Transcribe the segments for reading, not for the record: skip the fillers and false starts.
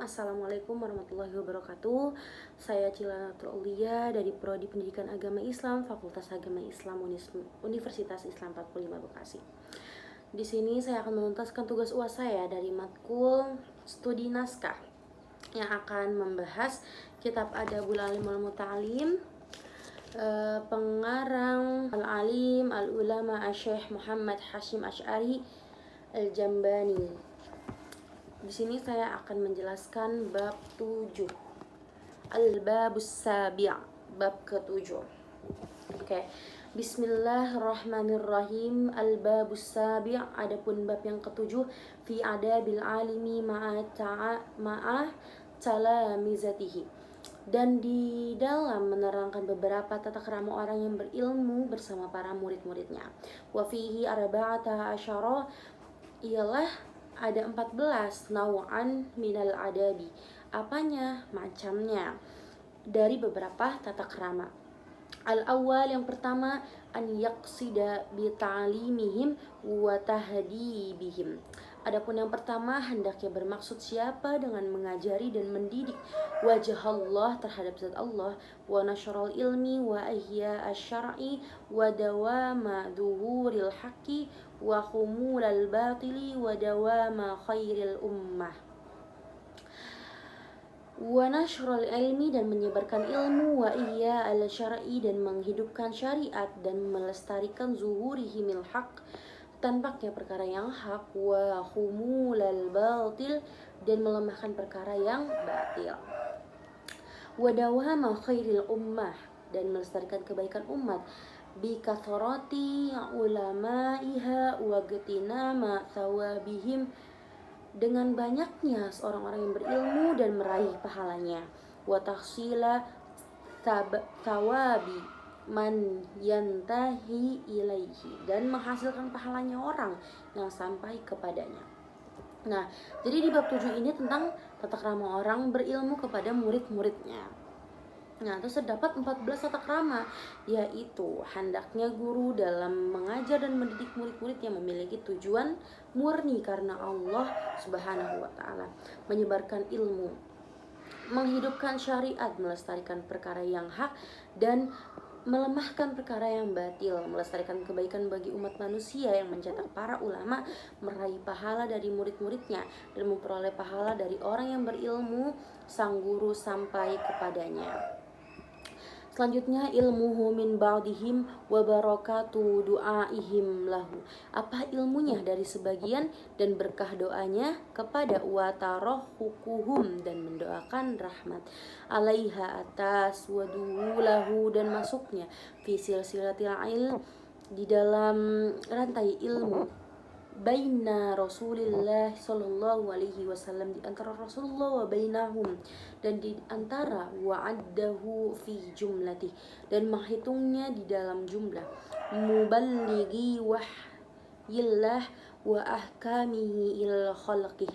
Assalamualaikum warahmatullahi wabarakatuh. Saya Cilanatul Aulia dari Prodi Pendidikan Agama Islam, Fakultas Agama Islam Universitas Islam 45 Bekasi. Di sini saya akan menuntaskan tugas UAS saya dari matkul studi naskah yang akan membahas kitab Adabul Alim wal Muta'alim, pengarang Al-Alim Al-Ulama Syekh Muhammad Hashim Asy'ari Al-Jambani. Di sini saya akan menjelaskan bab 7. Al-Babus Sabi', bab ke-7. Oke. Bismillahirrahmanirrahim. Al-Babus Sabi', adapun bab yang ke-7, fi adabil alimi ma'a talamizatihi. Dan di dalam menerangkan beberapa tata krama orang yang berilmu bersama para murid-muridnya. Wa fihi arba'ata asyara, ialah ada 14 naw'an minal adabi. Apanya? Macamnya dari beberapa tata krama. Al-awwal, yang pertama, an yaqsida bi ta'limihim wa tahdibihim. Adapun yang pertama, hendaknya bermaksud siapa dengan mengajari dan mendidik wajah Allah terhadap zat Allah, wa nasyral ilmi wa ihya asy-syar'i wa dawama dhuhuril haqqi wa khumulal batili wa dawama khairil ummah. Wa nashrul ilmi, dan menyebarkan ilmu, wa ihya al-syar'i, dan menghidupkan syariat dan melestarikan zuhurihimil haq, tampaknya perkara yang hak, wa khumulal batil, dan melemahkan perkara yang batil. Wa dawama khairil ummah, dan melestarikan kebaikan umat, bi kathrati ulamaiha wa gtinama thawabihim, dengan banyaknya orang-orang yang berilmu dan meraih pahalanya, wa tahsila thawabi man yantahi ilaihi, dan menghasilkan pahalanya orang yang sampai kepadanya. Nah, jadi di bab 7 ini tentang tata krama orang berilmu kepada murid-muridnya. Nah, terus terdapat 14 tata krama, yaitu hendaknya guru dalam mengajar dan mendidik murid-murid yang memiliki tujuan murni karena Allah Subhanahu wa ta'ala, menyebarkan ilmu, menghidupkan syariat, melestarikan perkara yang hak, dan melemahkan perkara yang batil, melestarikan kebaikan bagi umat manusia, yang mencetak para ulama, meraih pahala dari murid-muridnya, dan memperoleh pahala dari orang yang berilmu sang guru sampai kepadanya. Selanjutnya, ilmuhu min ba'dihim wa barakatu du'aihim lahu. Apa ilmunya dari sebagian dan berkah doanya kepada, wa tarahukuhum, dan mendoakan rahmat alaiha, atas, wa duhulahu, dan masuknya, fi silsilatil ilm, di dalam rantai ilmu, baina Rasulillah sallallahu alaihi wasallam, di antara Rasulullah, wa bainahum, dan di antara, wa'addahu fi jumlatih, dan menghitungnya di dalam jumlah, muballighi wahyillah wa ahkamihi il khalqih,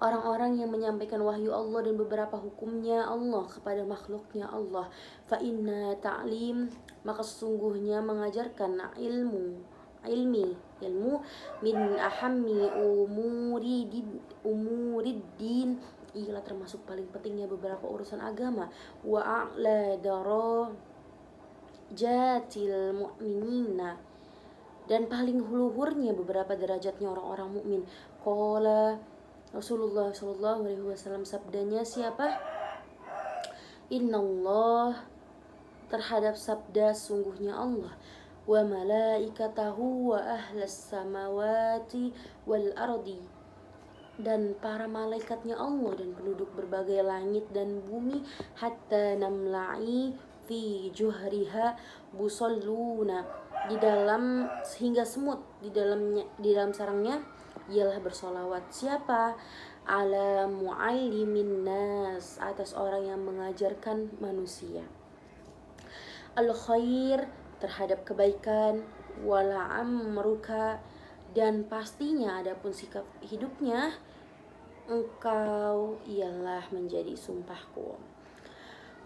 orang-orang yang menyampaikan wahyu Allah dan beberapa hukumnya Allah kepada makhluknya Allah. Fa inna ta'lim, maka sesungguhnya mengajarkan ilmu min ahammi umuriddin, ialah termasuk paling pentingnya beberapa urusan agama, wa a'la darajatil mu'minina, dan paling luhurnya beberapa derajatnya orang-orang mukmin. Qala Rasulullah sallallahu alaihi wasallam, sabdanya siapa? Innallah, terhadap sabda sungguhnya Allah, wa malaikatahu wa ahlas samawati wal ardi, dan para malaikatnya Allah dan penduduk berbagai langit dan bumi, hatta namla'i fi juhriha busalluna, di dalam, sehingga semut di dalam sarangnya ialah bersolawat. Siapa? Ala muallimin nas, atas orang yang mengajarkan manusia. Al khair, terhadap kebaikan, wala amruka, dan pastinya adapun sikap hidupnya, engkau ialah menjadi sumpahku.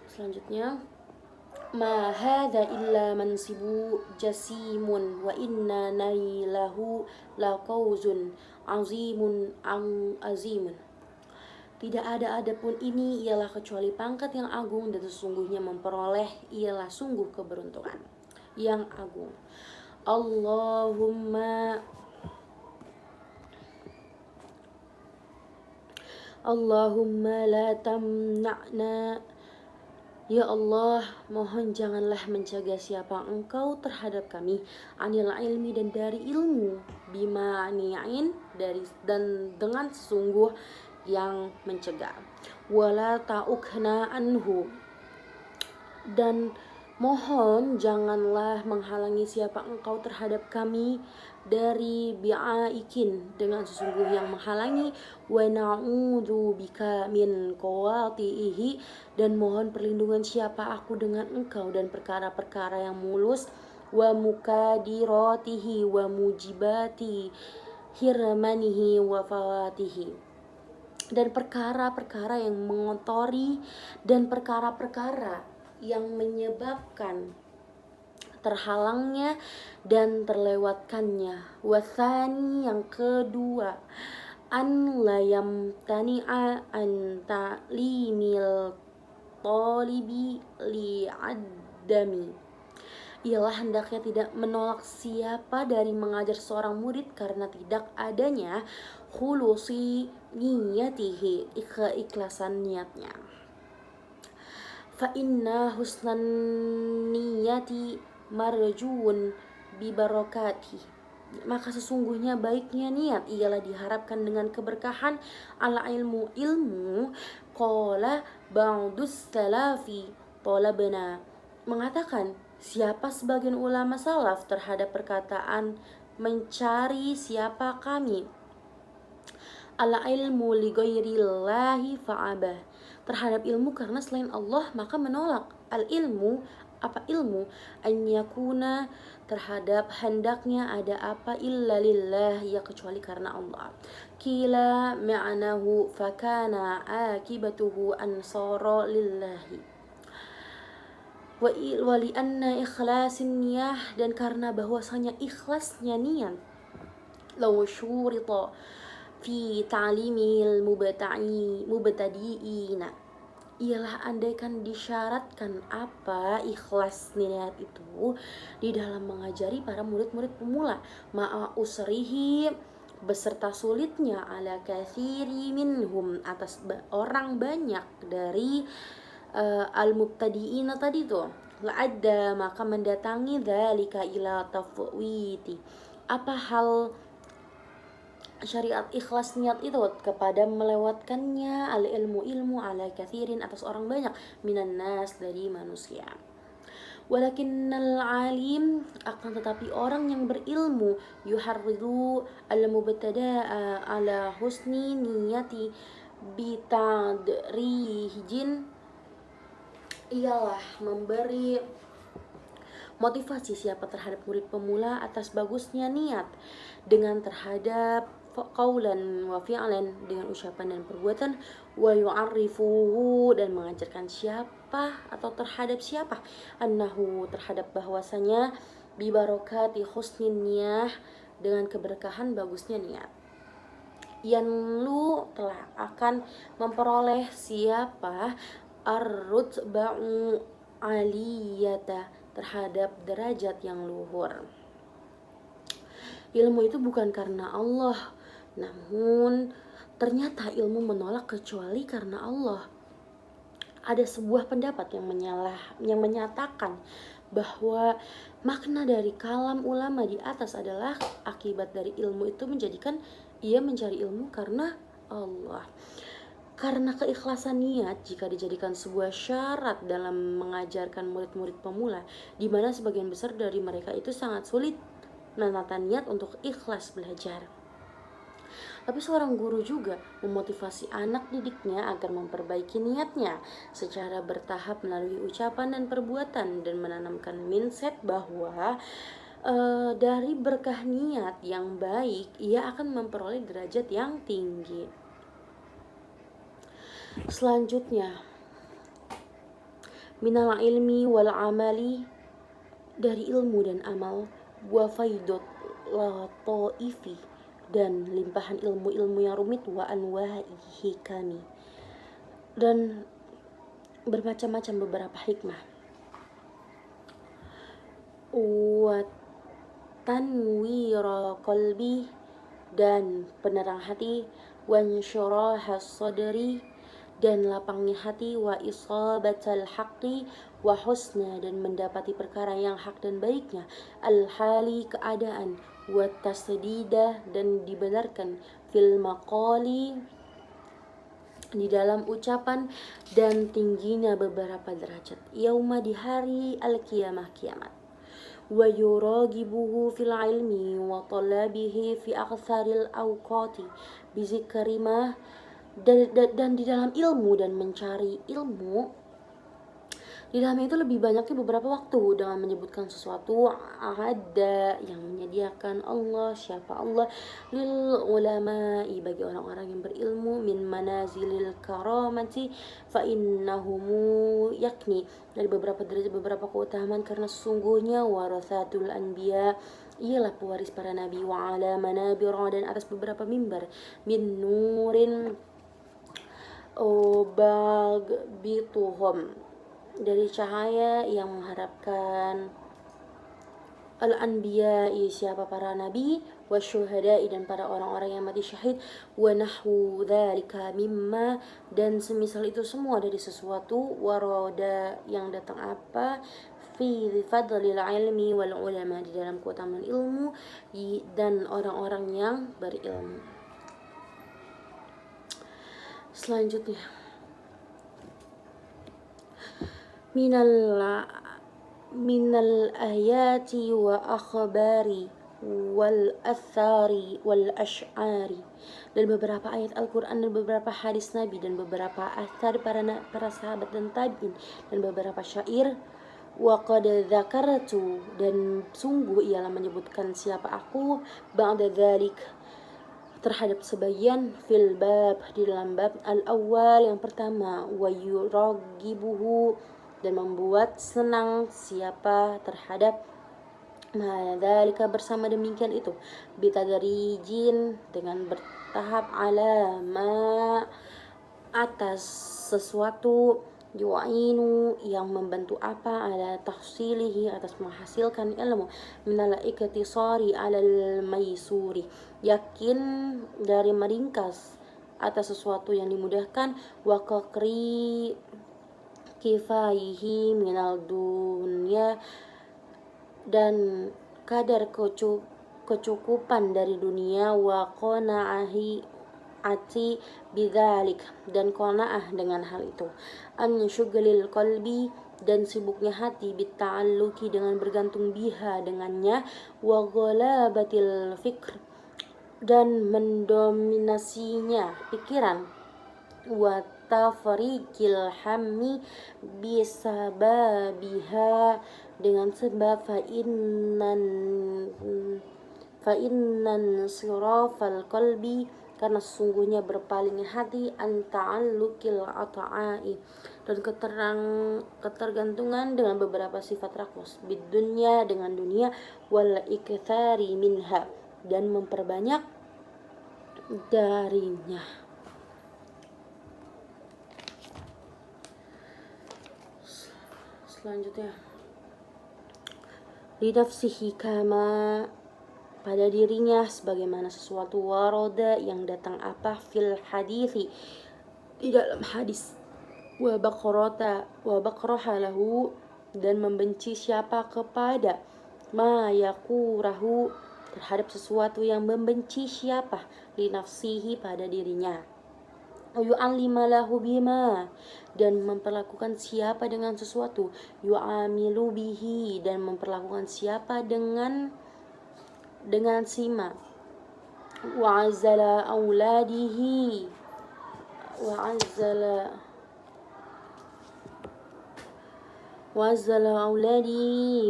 Selanjutnya, ma hadza illa mansibu jasimun wa inna nailahu laqauzun azimun. Tidak ada adapun ini ialah kecuali pangkat yang agung, dan sesungguhnya memperoleh ialah sungguh keberuntungan yang agung. Allahumma la tamna'na. Ya Allah, mohon janganlah mencegah siapa Engkau terhadap kami anil ilmi, dan dari ilmu, bima ni'in, dan dengan sesungguh yang mencegah. Wala ta'ukhna anhu, dan mohon janganlah menghalangi siapa Engkau terhadap kami dari bi'aikin, dengan sesungguh yang menghalangi. Wa na'udzu bika min qawatihi, dan mohon perlindungan siapa aku dengan Engkau dan perkara-perkara yang mulus. Wa mukadiratihi wa mujibati hirmanihi wa fawatihi, dan perkara-perkara yang mengotori dan perkara-perkara yang menyebabkan terhalangnya dan terlewatkannya. Wasani, yang kedua, an la yamtani'a an ta'limil talibi li'addami, ialah hendaknya tidak menolak siapa dari mengajar seorang murid karena tidak adanya khulusi niyatihi, keikhlasan niatnya. Fa inna husnan niyati marjuun bibarakati, maka sesungguhnya baiknya niat ialah diharapkan dengan keberkahan. Al ilmu, ilmu. Qala ba'dus salafi talabna, mengatakan siapa sebagian ulama salaf terhadap perkataan mencari siapa kami. Al ilmu li ghairillahi fa'abah, terhadap ilmu karena selain Allah maka menolak. Al ilmu, apa ilmu? An yakuna, terhadap hendaknya ada apa, illa lillah, ya kecuali karena Allah. Kila ma'nahu fakana akibatuhu ansara lillahi. Wa li anna ikhlasin niyah, dan karena bahwasanya ikhlasnya niat. Law syurita fi ta'limil mubtadi'ina, ialah andaikan disyaratkan apa ikhlas niat itu di dalam mengajari para murid-murid pemula, ma'a usrihi, beserta sulitnya, ala katsiri minhum, atas orang banyak dari al-mubtadi'ina tadi tuh, la'adda, maka mendatangi dzalika ila tafwiti, apa hal syariat ikhlas niat itu kepada melewatkannya al ilmu ala kathirin, atas orang banyak, minan nas, dari manusia. Walakinnal alim, akan tetapi orang yang berilmu, yuharridu al mubtada'a ala husni niyati bitadrijin, ialah memberi motivasi siapa terhadap murid pemula atas bagusnya niat, dengan terhadap qaulan wa fi'lan, dengan ucapan dan perbuatan, wa yu'arrifuhu, dan mengajarkan siapa atau terhadap siapa, annahu, terhadap bahwasanya, bi barakati husnin niyah, dengan keberkahan bagusnya niat. Yanlu, telah akan memperoleh siapa, ar-rutba'u aliyata, terhadap derajat yang luhur. Ilmu itu bukan karena Allah, namun ternyata ilmu menolak kecuali karena Allah. Ada sebuah pendapat yang menyatakan bahwa makna dari kalam ulama di atas adalah akibat dari ilmu itu menjadikan ia mencari ilmu karena Allah. Karena keikhlasan niat jika dijadikan sebuah syarat dalam mengajarkan murid-murid pemula, di mana sebagian besar dari mereka itu sangat sulit menata niat untuk ikhlas belajar. Tapi seorang guru juga memotivasi anak didiknya agar memperbaiki niatnya secara bertahap melalui ucapan dan perbuatan, dan menanamkan mindset bahwa dari berkah niat yang baik ia akan memperoleh derajat yang tinggi. Selanjutnya, minal ilmi wal amali, dari ilmu dan amal, wa faidot lataifi, dan limpahan ilmu-ilmu yang rumit, wa anwa'i hikami, dan bermacam-macam beberapa hikmah. Wa tanwira qalbi, dan penerang hati, wa insyirahas sadri, dan lapangnya hati, wa isabatal haqqi, wa husna, dan mendapati perkara yang hak dan baiknya, al hali, keadaan, wa tasdida, dan dibenarkan, fil maqali, di dalam ucapan, dan tingginya beberapa derajat, yauma, di hari al-qiyamah, kiamat. Wa yuragibuhu fil ilmi wa talabihi fi aktsaril awqati bi zikri ma, dan di dalam ilmu dan mencari ilmu di dalamnya itu lebih banyaknya beberapa waktu dengan menyebutkan sesuatu ada yang menyediakan Allah, siapa Allah, lil ulama'i, bagi orang-orang yang berilmu, min manazilil karamati fa innahumu, yakni dari beberapa derajat, beberapa keutamaan, karena sesungguhnya warasatul anbiya, ialah pewaris para nabi, wa ala manabira, dan atas beberapa mimbar, min nurin bagbituhum, dari cahaya yang mengharapkan, al-anbiya'i, siapa para nabi, wasyuhada'i, dan para orang-orang yang mati syahid, wa nahwu dzalika mimma, dan semisal itu semua dari sesuatu, waroda, yang datang apa, fi fadlil ilmi wal ulama, di dalam keutamaan ilmu dan orang-orang yang berilmu. Selanjutnya, minal ayati wa akhbari wal athari wal ash'ari, dan beberapa ayat Al-Quran dan beberapa hadis Nabi dan beberapa athar para sahabat dan tabi'in dan beberapa syair. Wa qad dzakartu, dan sungguh ialah menyebutkan siapa aku, ba'da dzalik, terhadap sebagian, fil bab, di dalam bab al-awwal, yang pertama, wa yuragibuhu, dan membuat senang siapa terhadap dzalika, bersama demikian itu, bitadrijin, dengan bertahap, ala ma, atas sesuatu, yu'inu, yang membantu apa, ala tahsilihi, atas menghasilkan ilmu, minal iktisari alal maisuri, yakin dari meringkas atas sesuatu yang dimudahkan, wa qaqri kifaihi minal dunya, dan kadar kecukupan dari dunia, wa qana'ahi ati bidzalik, dan qanaah dengan hal itu, an syughlil qalbi, dan sibuknya hati, bitta'alluqi, dengan bergantung, biha, dengannya, wa ghalabatil fikr, dan mendominasinya pikiran, wa tafriqil hammi bisababiha, dengan sebab, fa innan sirafal qalbi, karena sesungguhnya berpalingnya hati, an ta'alluqil ata'i, dan ketergantungan dengan beberapa sifat rakus, bidunya, dengan dunia, wal iktsari minha, dan memperbanyak darinya. Selanjutnya, linafsihi kama, pada dirinya sebagaimana sesuatu, waroda, yang datang apa, fil hadithi, di dalam hadis, wa bakraha lahu, dan membenci siapa kepada, ma yakurahu, terhadap sesuatu yang membenci siapa, linafsihi, pada dirinya, yu'allima lahu bima, dan memperlakukan siapa dengan sesuatu, yu'amilu bihi, dan memperlakukan siapa dengan sima, wa'azzala auladihi,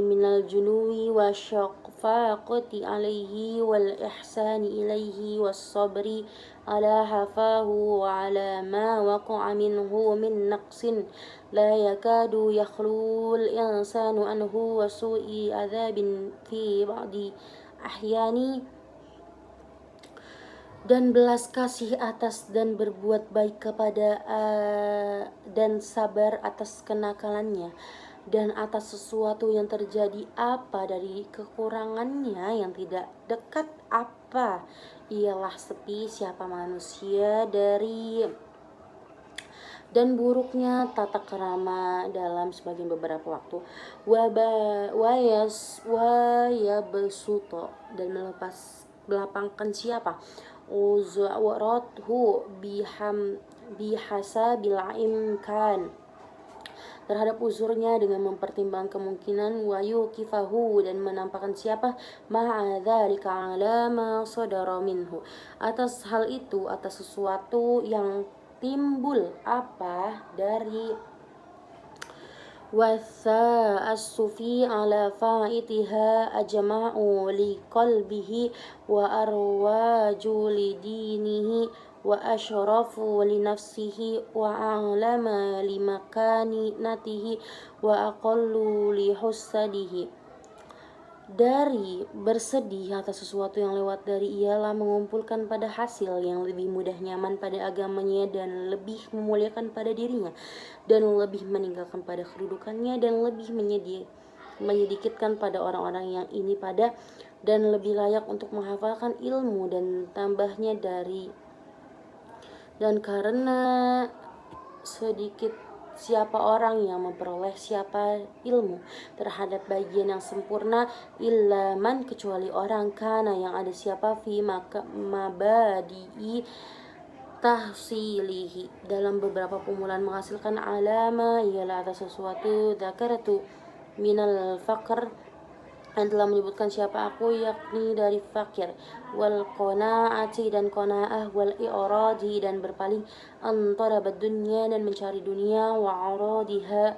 minal junuwi wa syaqfaqati alaihi wal ihsani ilaihi was sabri ala hafahu wa ala ma waqa'a minhu min naqsin la yakadu yakhlul insanu anhu, wa su'i adabin fi ba'di ahyani, dan belas kasih atas dan berbuat baik kepada dan sabar atas kenakalannya dan atas sesuatu yang terjadi apa dari kekurangannya yang tidak dekat apa ialah sepi siapa manusia dari dan buruknya tata kerama dalam sebagian beberapa waktu waya besuto dan melapangkan siapa uzrathu bihasa bila imkan terhadap uzurnya dengan mempertimbangkan kemungkinan wayu kifahu dan menampakkan siapa ma'adzalika ala ma sadara minhu atas hal itu atas sesuatu yang timbul apa dari wasa as-sufi ala fa'itiha ajma'u li qalbihi wa arwaju li dinihi wa ashrafu li nafsihi wa a'lama li makani natihi wa aqallu li husadihi dari bersedih atas sesuatu yang lewat dari ialah mengumpulkan pada hasil yang lebih mudah nyaman pada agamanya dan lebih memuliakan pada dirinya dan lebih meninggalkan pada kedudukannya dan lebih menyedikitkan pada orang-orang yang ini pada dan lebih layak untuk menghafalkan ilmu dan tambahnya dari dan karena sedikit siapa orang yang memperoleh siapa ilmu terhadap bagian yang sempurna illa man kecuali orang kana yang ada siapa fi mabadi'i tahsilihi dalam beberapa pemulaan menghasilkan alama ialah atas sesuatu dzakaratu minal faqr yang telah menyebutkan siapa aku yakni dari fakir wal qanaati dan qanaah wal i'radi dan berpaling antara dunia dan mencari dunia wa aradiha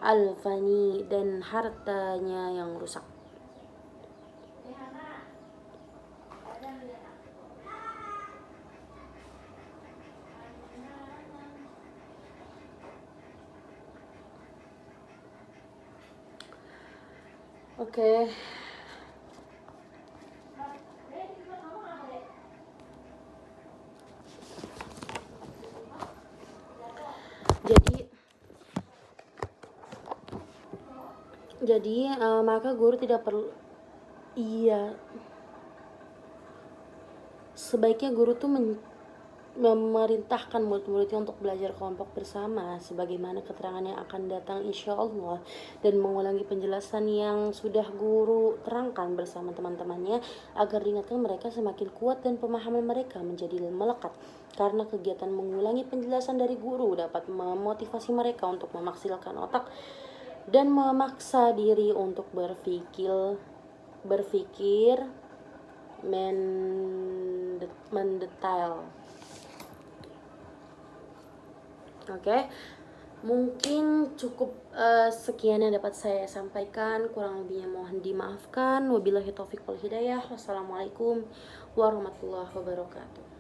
al fani dan hartanya yang rusak. Oke. Jadi maka guru tidak perlu sebaiknya guru tuh memerintahkan murid-muridnya untuk belajar kelompok bersama sebagaimana keterangan yang akan datang insya Allah dan mengulangi penjelasan yang sudah guru terangkan bersama teman-temannya agar diingatkan mereka semakin kuat dan pemahaman mereka menjadi melekat karena kegiatan mengulangi penjelasan dari guru dapat memotivasi mereka untuk memaksimalkan otak dan memaksa diri untuk berpikir mendetail. Oke. Mungkin cukup sekian yang dapat saya sampaikan, kurang lebihnya mohon dimaafkan. Wabillahi taufiq wal hidayah. Wassalamualaikum warahmatullahi wabarakatuh.